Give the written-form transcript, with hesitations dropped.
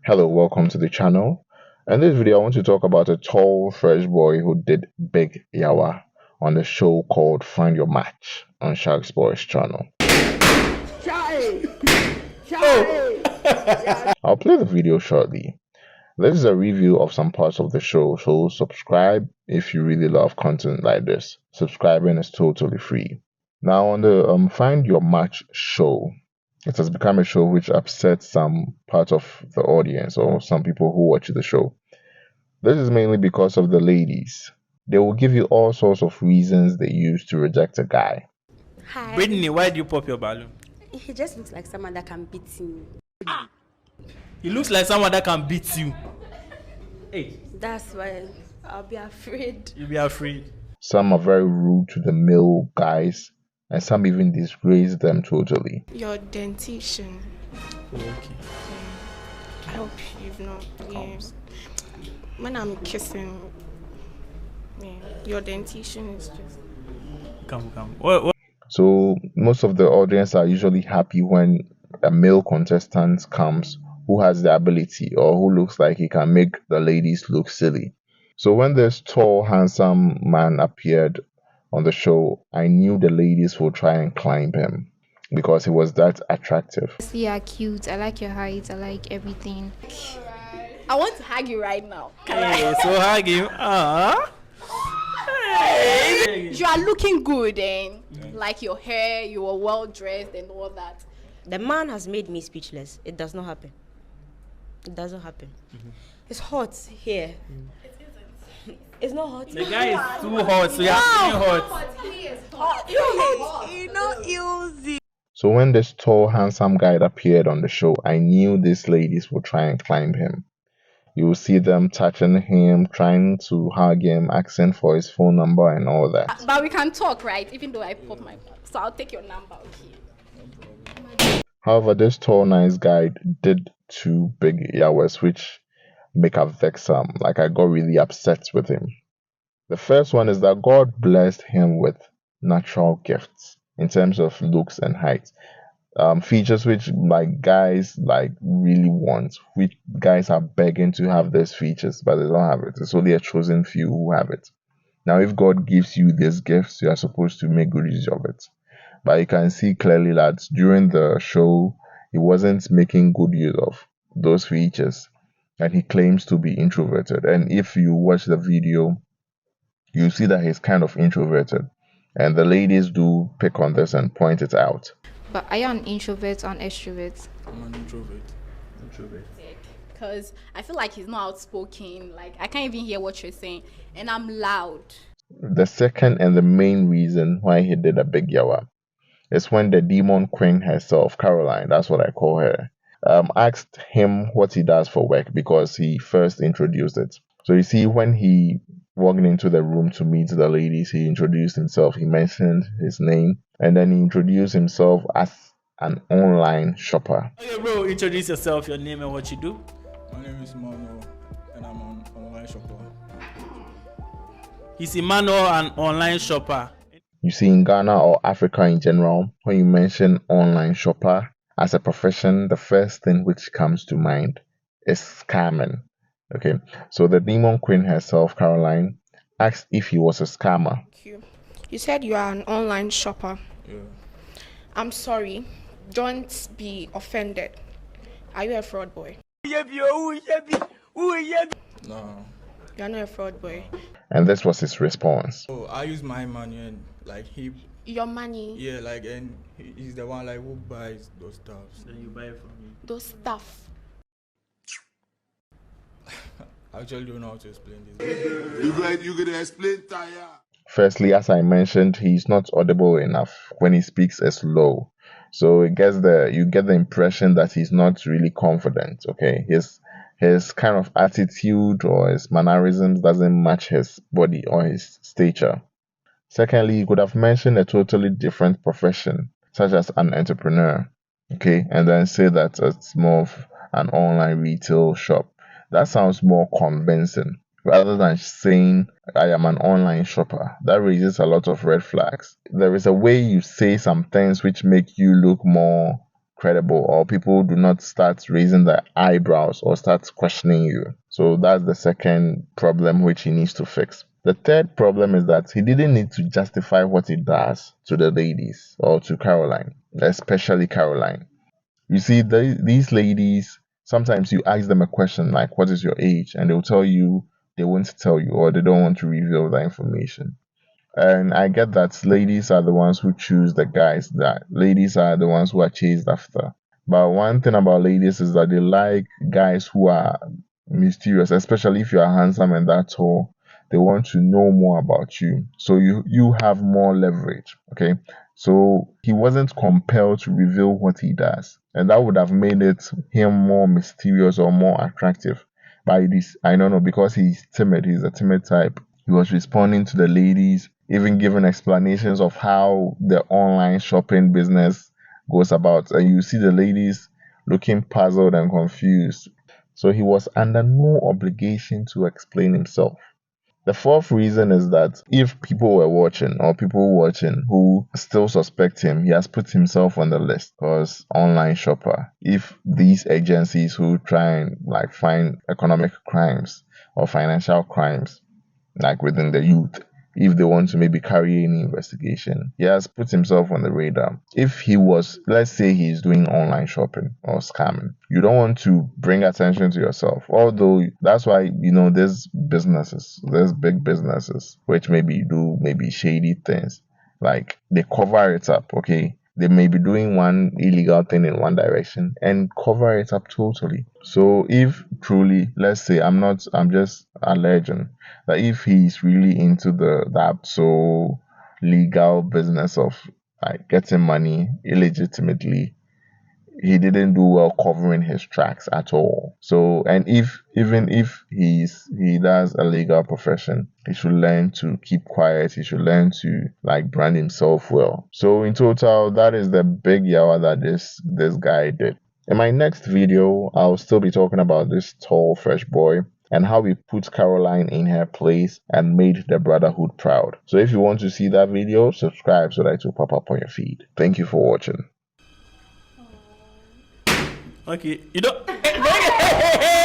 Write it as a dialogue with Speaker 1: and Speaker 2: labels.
Speaker 1: Hello, welcome to the channel. In this video, I want to talk about a tall, fresh boy who did big yawa on a show called Find Your Match on Sharkboy's channel. I'll play the video shortly. This is a review of some parts of the show, so subscribe if you really love content like this. Subscribing is totally free. Now, on the Find Your Match show, it has become a show which upsets some part of the audience or some people who watch the show. This is mainly because of the ladies. They will give you all sorts of reasons they use to reject a guy.
Speaker 2: Hi.
Speaker 3: Brittany, why do you pop your balloon?
Speaker 2: He just looks like someone that can beat me.
Speaker 3: He looks like someone that can beat you. Hey,
Speaker 2: That's why I'll be afraid.
Speaker 3: you'll be afraid.
Speaker 1: Some are very rude to the male guys, and some even disgrace them totally.
Speaker 4: Your dentition.
Speaker 3: Okay.
Speaker 4: I hope you've not. Yeah. When I'm kissing, yeah, your dentition is just.
Speaker 3: Come. What?
Speaker 1: So most of the audience are usually happy when a male contestant comes who has the ability or who looks like he can make the ladies look silly. So when this tall, handsome man appeared on the show, I knew the ladies would try and climb him because he was that attractive.
Speaker 5: You are cute. I like your height. I like everything.
Speaker 6: I want to hug you right now.
Speaker 3: Hey, so hug him. Hey.
Speaker 6: You are looking good, and like your hair, you are well dressed and all that.
Speaker 2: The man has made me speechless. It does not happen. It doesn't happen. It's hot here. It's not hot.
Speaker 3: The guy is too hot, so you're feeling hot.
Speaker 6: You know, easy.
Speaker 1: So when this tall, handsome guy appeared on the show, I knew these ladies would try and climb him. You will see them touching him, trying to hug him, asking for his phone number and all that.
Speaker 6: But we can talk, right? Even though I pop my back. So I'll take your number, okay?
Speaker 1: However, this tall, nice guy did two big yawas which make her vex him. Like, I got really upset with him. The first one is that God blessed him with natural gifts in terms of looks and height. Features which guys really want, which guys are begging to have these features, but they don't have it. It's only a chosen few who have it. Now, if God gives you these gifts, you are supposed to make good use of it. But you can see clearly that during the show, he wasn't making good use of those features, and he claims to be introverted. And if you watch the video, you see that he's kind of introverted, and the ladies do pick on this and point it out.
Speaker 5: But are you an introvert or an extrovert?
Speaker 3: I'm an introvert.
Speaker 6: Because I feel like he's not outspoken. Like, I can't even hear what you're saying. And I'm loud.
Speaker 1: The second and the main reason why he did a big yawa is when the demon queen herself, Caroline, that's what I call her, asked him what he does for work because he first introduced it. So you see, when he walked into the room to meet the ladies, he introduced himself, he mentioned his name, and then he introduced himself as an online shopper.
Speaker 3: Okay, bro, introduce yourself, your name and what you do.
Speaker 7: My name is Mano, and I'm an online shopper.
Speaker 3: He's Emmanuel, an online shopper.
Speaker 1: You see, in Ghana or Africa in general, when you mention online shopper as a profession, the first thing which comes to mind is scamming. Okay, so the demon queen herself, Caroline, asked if he was a scammer.
Speaker 4: You said you are an online shopper.
Speaker 7: Yeah.
Speaker 4: I'm sorry. Don't be offended. Are you a fraud boy?
Speaker 7: No.
Speaker 4: You're not a fraud boy.
Speaker 1: And this was his response.
Speaker 7: Oh, I use my money and
Speaker 4: Your money,
Speaker 7: and he's the one who buys those stuff.
Speaker 3: Then you buy it from me.
Speaker 4: those stuff.
Speaker 7: I actually don't know how to explain this.
Speaker 8: You could explain tire.
Speaker 1: Firstly, as I mentioned, he's not audible enough. When he speaks, it's low. So you get the impression that he's not really confident. Okay, his kind of attitude or his mannerisms doesn't match his body or his stature. Secondly, you could have mentioned a totally different profession, such as an entrepreneur, okay, and then say that it's more of an online retail shop. That sounds more convincing rather than saying I am an online shopper. That raises a lot of red flags. There is a way you say some things which make you look more credible, or people do not start raising their eyebrows or start questioning you. So that's the second problem which he needs to fix. The third problem is that he didn't need to justify what he does to the ladies or to Caroline, especially Caroline. You see, these ladies, sometimes you ask them a question like, what is your age? And they'll tell you they won't tell you, or they don't want to reveal that information. And I get that ladies are the ones who choose the guys, that ladies are the ones who are chased after. But one thing about ladies is that they like guys who are mysterious, especially if you are handsome and that tall. They want to know more about you. So you have more leverage. Okay. So he wasn't compelled to reveal what he does. And that would have made it him more mysterious or more attractive. By this, I don't know, because he's timid, he's a timid type. He was responding to the ladies, even giving explanations of how the online shopping business goes about. And you see the ladies looking puzzled and confused. So he was under no obligation to explain himself. The fourth reason is that if people were watching or people watching who still suspect him, he has put himself on the list because online shopper. If these agencies who try and like find economic crimes or financial crimes like within the youth, if they want to maybe carry any investigation, he has put himself on the radar. If he was, let's say he's doing online shopping or scamming, you don't want to bring attention to yourself. Although that's why, there's big businesses which maybe do maybe shady things. Like they cover it up, okay? They may be doing one illegal thing in one direction and cover it up totally. So if truly, let's say I'm just alleging that if he's really into that so legal business of like getting money illegitimately, he didn't do well covering his tracks at all. So, and even if he does a legal profession, he should learn to keep quiet. He should learn to like brand himself well. So in total, that is the big yawa that this guy did. In my next video, I'll still be talking about this tall, fresh boy and how he put Caroline in her place and made the brotherhood proud. So if you want to see that video, subscribe so that it will pop up on your feed. Thank you for watching.
Speaker 3: Okay, you don't.